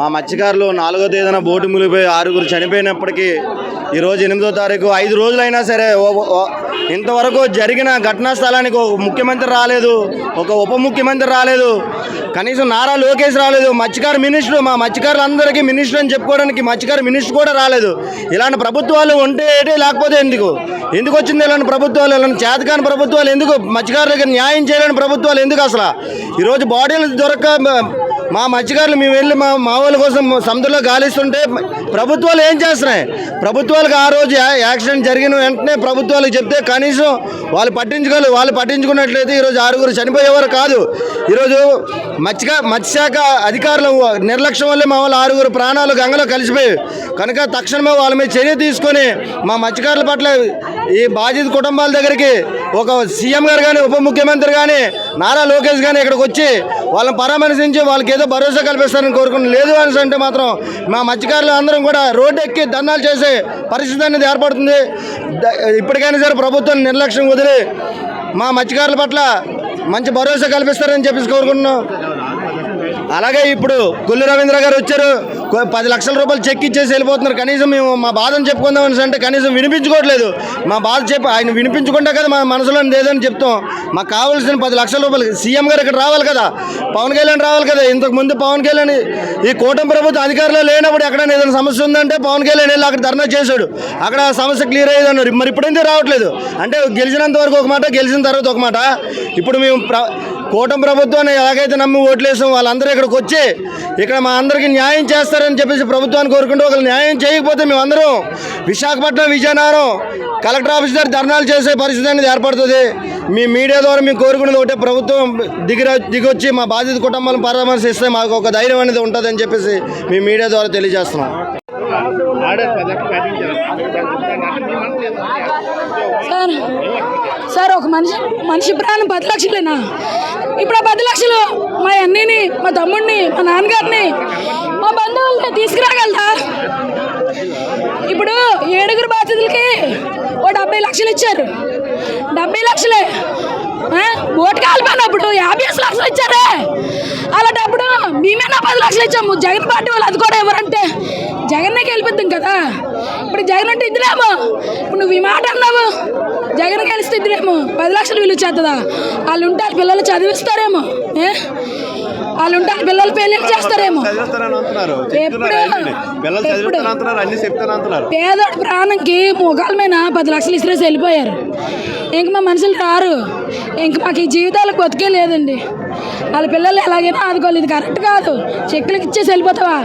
మా మత్స్యకారులు 4వ తేదీన బోటు మునిగిపోయి 6గురు చనిపోయినప్పటికీ ఈరోజు 8వ తారీఖు 5 రోజులైనా సరే ఇంతవరకు జరిగిన ఘటనా స్థలానికి ఒక ముఖ్యమంత్రి రాలేదు, ఒక ఉప ముఖ్యమంత్రి రాలేదు, కనీసం నారా లోకేష్ రాలేదు. మత్స్యకారు మినిస్టర్, మా మత్స్యకారులందరికీ మినిస్టర్ అని చెప్పుకోవడానికి మత్స్యకారు మినిస్టర్ కూడా రాలేదు. ఇలాంటి ప్రభుత్వాలు ఉంటే ఏంటి, లేకపోతే ఎందుకు వచ్చింది ఇలాంటి ప్రభుత్వాలు? ఇలాంటి చేతకాని ప్రభుత్వాలు ఎందుకు? మత్స్యకారులకి న్యాయం చేయలేని ప్రభుత్వాలు ఎందుకు? అసలు ఈరోజు బాడీలు దొరక్క మా మత్స్యకారులు మేము వెళ్ళి మా వాళ్ళ కోసం సముద్రంలో గాలిస్తుంటే ప్రభుత్వాలు ఏం చేస్తున్నాయి? ప్రభుత్వాలకు ఆ రోజు యాక్సిడెంట్ జరిగిన వెంటనే ప్రభుత్వాలకు చెప్తే కనీసం వాళ్ళు పట్టించుకున్నట్లయితే ఈరోజు 6గురు చనిపోయేవారు కాదు. ఈరోజు మత్స్యశాఖ అధికారులు నిర్లక్ష్యం వల్లే మా వాళ్ళు 6గురు ప్రాణాలు గంగలో కలిసిపోయాయి. కనుక తక్షణమే వాళ్ళ మీద చర్య తీసుకొని మా మత్స్యకారుల పట్ల ఈ బాధిత కుటుంబాల దగ్గరికి ఒక సీఎం గారు కానీ ఉప ముఖ్యమంత్రి కానీ నారా లోకేష్ కానీ ఇక్కడికి వచ్చి వాళ్ళని పరామర్శించి వాళ్ళకి ఏదో భరోసా కల్పిస్తారని కోరుకున్నాం. లేదు అని అంటే మాత్రం మా మత్స్యకారులు అందరం కూడా రోడ్డు ఎక్కి ధర్నాలు చేసే పరిస్థితి అనేది ఏర్పడుతుంది. ఇప్పటికైనా సరే ప్రభుత్వం నిర్లక్ష్యం వదిలి మా మత్స్యకారుల పట్ల మంచి భరోసా కల్పిస్తారని చెప్పేసి కోరుకుంటున్నాం. అలాగే ఇప్పుడు కొల్లు రవీంద్ర గారు వచ్చారు, 10 లక్షల రూపాయలు చెక్ ఇచ్చేసి వెళ్ళిపోతున్నారు. కనీసం మేము మా బాధను చెప్పుకుందామని అంటే కనీసం వినిపించుకోవట్లేదు. మా బాధ ఆయన వినిపించుకుంటే కదా మా మనసులో లేదని చెప్తాం. మాకు కావాల్సిన 10 లక్షల రూపాయలు సీఎం గారు ఇక్కడ రావాలి కదా, పవన్ కళ్యాణ్ రావాలి కదా. ఇంతకుముందు పవన్ కళ్యాణ్ ఈ కూటమి ప్రభుత్వం అధికారంలో లేనప్పుడు ఎక్కడైనా ఏదైనా సమస్య ఉందంటే పవన్ కళ్యాణ్ వెళ్ళి అక్కడ ధర్నా చేశాడు, అక్కడ ఆ సమస్య క్లియర్ అయ్యేది అన్నారు. మరి ఇప్పుడైతే రావట్లేదు. అంటే గెలిచినంత వరకు ఒక మాట, గెలిచిన తర్వాత ఒక మాట. ఇప్పుడు మేము కూటమి ప్రభుత్వాన్ని ఎలాగైతే నమ్మి ఓట్లేసాం వాళ్ళందరూ ఇక్కడికి వచ్చి ఇక్కడ మా అందరికీ న్యాయం చేస్తారని చెప్పేసి ప్రభుత్వాన్ని కోరుకుంటూ ఒకరు న్యాయం చేయకపోతే మేమందరం విశాఖపట్నం, విజయనగరం కలెక్టర్ ఆఫీస్ దగ్గర ధర్నాలు చేసే పరిస్థితి అనేది ఏర్పడుతుంది. మీ మీడియా ద్వారా మేము కోరుకునేది ఒకటే, ప్రభుత్వం దిగొచ్చి మా బాధిత కుటుంబాలను పరామర్శిస్తే మాకు ఒక ధైర్యం అనేది ఉంటుందని చెప్పేసి మీ మీడియా ద్వారా తెలియజేస్తున్నాం. సార్ ఒక మనిషి ప్రాణం 10 లక్షలేనా? ఇప్పుడు ఆ 10 లక్షలు మా అన్నయ్యని, మా తమ్ముడిని, మా నాన్నగారిని, మా బంధువుల్ని తీసుకురాగలరా? ఇప్పుడు 7గురు బాధితులకి ఓ 70 లక్షలు ఇచ్చారు. 70 లక్షలే ఓటు కాలిపోయినప్పుడు 50 లక్షలు ఇచ్చారే. అలాంటప్పుడు మేమేనా 10 లక్షలు ఇచ్చాము. జగన్ పార్టీ వాళ్ళు అది కూడా ఎవరంటే జగన్నే గెలిపిద్దాం కదా. ఇప్పుడు జగన్ అంటే ఇద్దరేమో. ఇప్పుడు నువ్వు ఈ మాట అన్నావు, జగన్ గెలిస్తే ఇద్దరేమో 10 లక్షలు విలువ చేస్తుందా? వాళ్ళు ఉంటే వాళ్ళ పిల్లలు చదివిస్తారేమో, వాళ్ళు ఉంటే వాళ్ళ పిల్లలు పెళ్లి చేస్తారేమో. పేదోడి ప్రాణంకి మొగాల మీద 10 లక్షలు ఇసిరేసి వెళ్ళిపోయారు. ఇంక మా మనుషులు రారు. ఇంక మాకు ఈ జీవితాలకు బతికే లేదండి. వాళ్ళ పిల్లలు ఎలాగైనా ఆదుకోవాలి. ఇది కరెక్ట్ కాదు. చెక్కులకి ఇచ్చేసి వెళ్ళిపోతావా?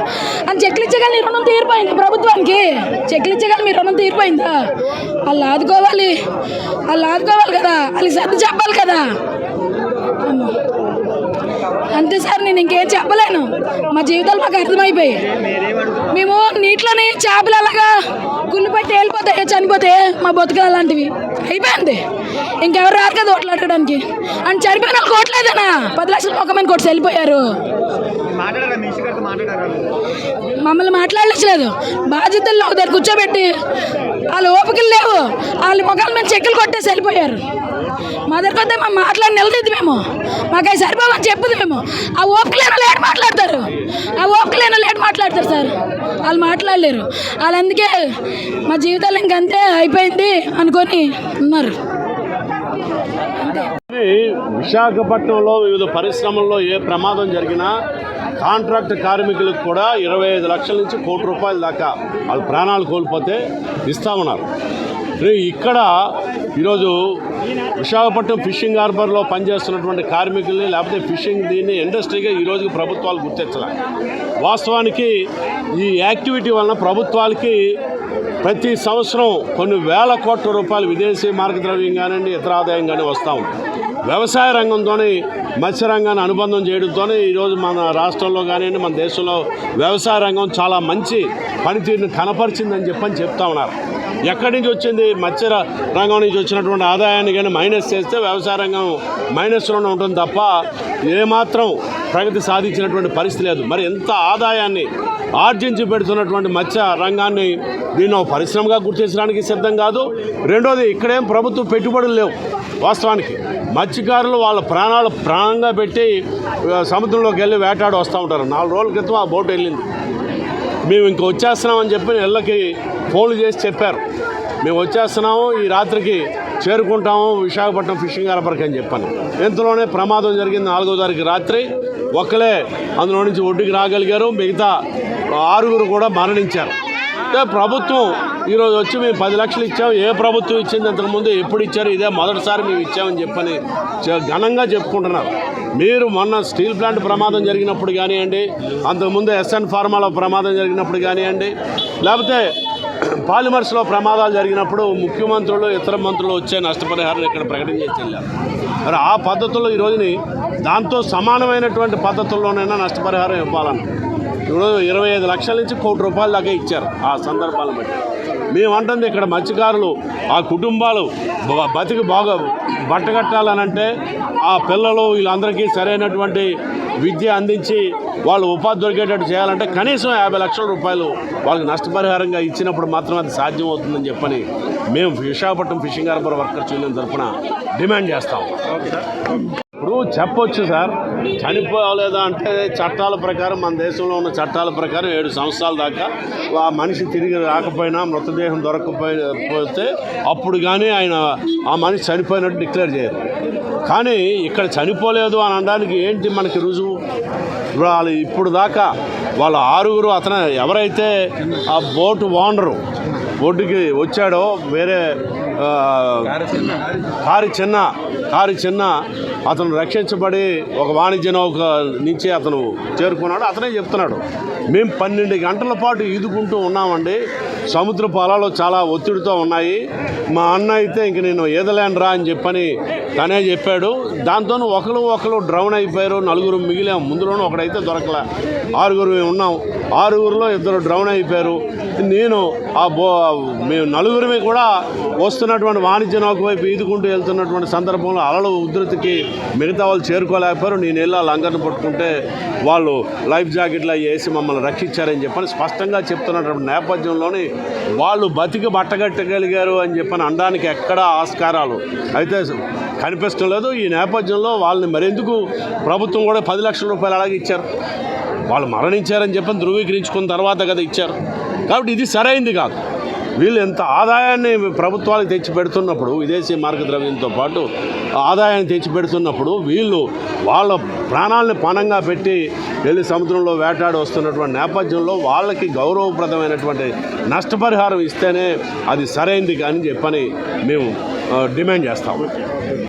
అని చెక్కులు ఇచ్చేగాలి నీ రుణం తీరిపోయింది ప్రభుత్వానికి. చెక్కులు ఇచ్చేగాలి మీ రుణం తీరిపోయిందా? వాళ్ళు ఆదుకోవాలి కదా, వాళ్ళకి సర్ది చెప్పాలి కదా. అంతే సార్, నేను ఇంకేం చెప్పలేను. మా జీవితాలు మాకు అర్థమైపోయాయి. మేము నీటిలోని చేపలు అలాగా గుళ్ళుపై తేలిపోతాయి, చనిపోతే మా బతుకులు అలాంటివి అయిపోయింది. ఇంకెవరు రారు కదా ఓట్లాడడానికి. అని చనిపోయిన వాళ్ళు కోట్లేదనా 10 లక్షల మొక్కమని కొట్టి వెళ్ళిపోయారు. మమ్మల్ని మాట్లాడలేదు. బాధ్యతల్లో ఒక దగ్గర కూర్చోబెట్టి వాళ్ళు ఓపికలు లేవు, వాళ్ళ మొక్కల మీద చెక్కులు కొట్టేసి వెళ్ళిపోయారు. మా దగ్గర వస్తే మేము మాట్లాడి నిలదీద్ది మేము. మాకు అవి సరిపోవని చెప్పుది మేము. ఆ ఓపికలేనో లేట్ మాట్లాడతారు సార్. వాళ్ళు మాట్లాడలేరు. వాళ్ళు అందుకే మా జీవితాలు ఇంకంతే అయిపోయింది అనుకొని ఉన్నారు. విశాఖపట్నంలో వివిధ పరిశ్రమల్లో ఏ ప్రమాదం జరిగినా కాంట్రాక్ట్ కార్మికులకు కూడా 25 లక్షల నుంచి ₹1 కోటి దాకా వాళ్ళు ప్రాణాలు కోల్పోతే ఇస్తామన్నారు. ఇక్కడ ఈరోజు విశాఖపట్నం ఫిషింగ్ హార్బర్లో పనిచేస్తున్నటువంటి కార్మికుల్ని లేకపోతే ఫిషింగ్ దీన్ని ఇండస్ట్రీగా ఈరోజు ప్రభుత్వాలు గుర్తించాలి. వాస్తవానికి ఈ యాక్టివిటీ వలన ప్రభుత్వాలకి ప్రతి సంవత్సరం కొన్ని వేల కోట్ల రూపాయలు విదేశీ మార్గద్రవ్యం కానివ్వండి, ఇతర ఆదాయం కానీ వస్తూ ఉంది. వ్యవసాయ రంగంతో మత్స్య రంగాన్ని అనుబంధం చేయడంతో ఈరోజు మన రాష్ట్రంలో కానివ్వండి, మన దేశంలో వ్యవసాయ రంగం చాలా మంచి పనితీరుని కనపరిచిందని చెప్తా ఉన్నారు. ఎక్కడి నుంచి వచ్చింది? మత్స్య రంగం నుంచి వచ్చినటువంటి ఆదాయాన్ని కానీ మైనస్ చేస్తే వ్యవసాయ రంగం మైనస్లోనే ఉంటుంది తప్ప ఏమాత్రం ప్రగతి సాధించినటువంటి పరిస్థితి లేదు. మరి ఎంత ఆదాయాన్ని ఆర్జించి పెడుతున్నటువంటి మత్స్య రంగాన్ని దీన్ని పరిశ్రమగా గుర్తించడానికి సిద్ధం కాదు. రెండోది, ఇక్కడేం ప్రభుత్వ పెట్టుబడులు లేవు. వాస్తవానికి మత్స్యకారులు వాళ్ళ ప్రాణంగా పెట్టి సముద్రంలోకి వెళ్ళి వేటాడి వస్తూ ఉంటారు. 4 రోజుల క్రితం ఆ బోట్ వెళ్ళింది. మేము ఇంక వచ్చేస్తున్నామని చెప్పి ఇళ్ళకి ఫోన్లు చేసి చెప్పారు, మేము వచ్చేస్తున్నాము, ఈ రాత్రికి చేరుకుంటాము విశాఖపట్నం ఫిషింగ్ హార్బర్కి అని చెప్పాను. ఇంతలోనే ప్రమాదం జరిగింది. 4వ తారీఖు రాత్రి ఒక్కలే అందులో నుంచి ఒడ్డుకి రాగలిగారు, మిగతా 6 కూడా మరణించారు. అంటే ప్రభుత్వం ఈరోజు వచ్చి మేము 10 లక్షలు ఇచ్చాము, ఏ ప్రభుత్వం ఇచ్చింది అంతకుముందు ఎప్పుడు ఇచ్చారు, ఇదే మొదటిసారి మేము ఇచ్చామని చెప్పని ఘనంగా చెప్పుకుంటున్నారు. మీరు మొన్న స్టీల్ ప్లాంట్ ప్రమాదం జరిగినప్పుడు కానివ్వండి, అంతకుముందు ఎస్ఎన్ ఫార్మాలో ప్రమాదం జరిగినప్పుడు కానివ్వండి, లేకపోతే పాలిమర్స్లో ప్రమాదాలు జరిగినప్పుడు ముఖ్యమంత్రులు ఇతర మంత్రులు వచ్చే నష్టపరిహారం ఇక్కడ ప్రకటించి వెళ్ళారు. మరి ఆ పద్ధతుల్లో ఈరోజుని దాంతో సమానమైనటువంటి పద్ధతుల్లోనైనా నష్టపరిహారం ఇవ్వాలని ఇప్పుడు 25 లక్షల నుంచి ₹1 కోటి దాకా ఇచ్చారు. ఆ సందర్భాలను బట్టి మేమంటుంది ఇక్కడ మత్స్యకారులు ఆ కుటుంబాలు బతికి బాగా బట్టగట్టాలనంటే ఆ పిల్లలు వీళ్ళందరికీ సరైనటువంటి విద్య అందించి వాళ్ళు ఉపాధి దొరికేటట్టు చేయాలంటే కనీసం ₹50 లక్షల వాళ్ళకి నష్టపరిహారంగా ఇచ్చినప్పుడు మాత్రం అది సాధ్యమవుతుందని చెప్పని మేము Visakhapatnam fishing harbour workers union తరఫున డిమాండ్ చేస్తాం. ఇప్పుడు చెప్పొచ్చు సార్, చనిపోలేదా అంటే చట్టాల ప్రకారం, మన దేశంలో ఉన్న చట్టాల ప్రకారం 7 సంవత్సరాల దాకా ఆ మనిషి తిరిగి రాకపోయినా, మృతదేహం దొరకకపోతే అప్పుడు కానీ ఆ మనిషి చనిపోయినట్టు డిక్లేర్ చేయరు. కానీ ఇక్కడ చనిపోలేదు అని అనడానికి ఏంటి మనకి రుజువు? వాళ్ళు ఇప్పుడు దాకా వాళ్ళ 6 అతను ఎవరైతే ఆ బోటు ఓనరు ఒడ్డుకి వచ్చాడో, వేరే కారు చిన్న అతను రక్షించబడి ఒక వాణిజ్య నౌక నుంచి అతను చేరుకున్నాడు. అతనే చెప్తున్నాడు, మేము 12 గంటల పాటు ఈదుకుంటూ ఉన్నామండి, సముద్ర పొలాలు చాలా ఒత్తిడితో ఉన్నాయి, మా అన్న అయితే ఇంక నేను ఈదలేనురా అని చెప్పని తనే చెప్పాడు. దాంతో ఒకరు డ్రౌన్ అయిపోయారు, 4 మిగిలాం. ముందులోనూ ఒకడైతే దొరకలే, 6 ఉన్నాం. 6లో 2 డ్రౌన్ అయిపోయారు. నేను మేము 4 కూడా వస్తున్నటువంటి వాణిజ్య నౌక వైపు ఈదుకుంటూ వెళ్తున్నటువంటి సందర్భంలో అలల ఉధృతికి మిగతా వాళ్ళు చేరుకోలేకపోయారు. నేను వెళ్ళి ఆ లంగర్ను పట్టుకుంటే వాళ్ళు లైఫ్ జాకెట్లు వేసి మమ్మల్ని రక్షించారని చెప్పని స్పష్టంగా చెప్తున్నటువంటి నేపథ్యంలోని వాళ్ళు బతికి బట్టగట్టగలిగారు అని చెప్పని అనడానికి ఎక్కడా ఆస్కారాలు అయితే కనిపించడం లేదు. ఈ నేపథ్యంలో వాళ్ళని మరెందుకు ప్రభుత్వం కూడా ₹10 లక్షల అలాగే ఇచ్చారు? వాళ్ళు మరణించారని చెప్పని ధృవీకరించుకున్న తర్వాత కదా ఇచ్చారు. కాబట్టి ఇది సరైంది కాదు. వీళ్ళు ఎంత ఆదాయాన్ని ప్రభుత్వాలకు తెచ్చిపెడుతున్నప్పుడు, విదేశీ మార్గద్రవ్యంతో పాటు ఆదాయాన్ని తెచ్చిపెడుతున్నప్పుడు, వీళ్ళు వాళ్ళ ప్రాణాలని పణంగా పెట్టి వెళ్ళి సముద్రంలో వేటాడి వస్తున్నటువంటి నేపథ్యంలో వాళ్ళకి గౌరవప్రదమైనటువంటి నష్టపరిహారం ఇస్తేనే అది సరైంది కానీ చెప్పని మేము డిమాండ్ చేస్తాము.